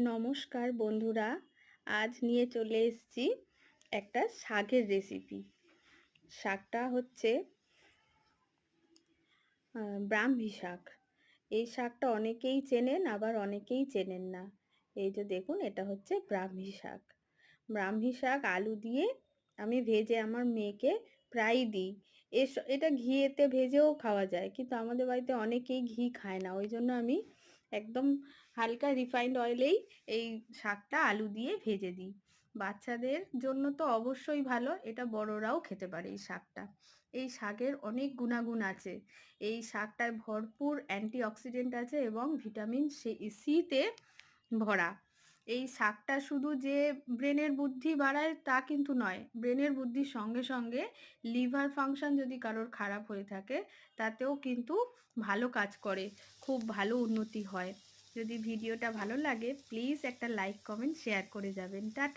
নমস্কার বন্ধুরা, আজ নিয়ে চলে এসেছি একটা শাকের রেসিপি। শাকটা হচ্ছে ব্রাহ্মী শাক। এই শাকটা অনেকেই চেনেন, আবার অনেকেই চেনেন না। এই যে দেখুন, এটা হচ্ছে ব্রাহ্মী শাক। ব্রাহ্মী শাক আলু দিয়ে আমি ভেজে আমার মেয়েকে প্রায়ই দিই। এটা ঘিয়েতে ভেজেও খাওয়া যায়, কিন্তু আমাদের বাড়িতে অনেকেই ঘি খায় না, ওই জন্য আমি একদম হালকা রিফাইন্ড অয়েলেই এই শাকটা আলু দিয়ে ভেজে দিই। বাচ্চাদের জন্য তো অবশ্যই ভালো, এটা বড়রাও খেতে পারে এই শাকটা। এই শাকের অনেক গুণাগুণ আছে। এই শাকটায় ভরপুর অ্যান্টিঅক্সিডেন্ট আছে এবং ভিটামিন সিতে ভরা। এই শাকটা শুধু যে ব্রেনের বুদ্ধি বাড়ায় তা কিন্তু নয়, ব্রেনের বুদ্ধির সঙ্গে সঙ্গে লিভার ফাংশন যদি কারোর খারাপ হয়ে থাকে তাতেও কিন্তু ভালো কাজ করে, খুব ভালো উন্নতি হয়। যদি ভিডিওটা ভালো লাগে প্লিজ একটা লাইক কমেন্ট শেয়ার করে যাবেন। টাটা।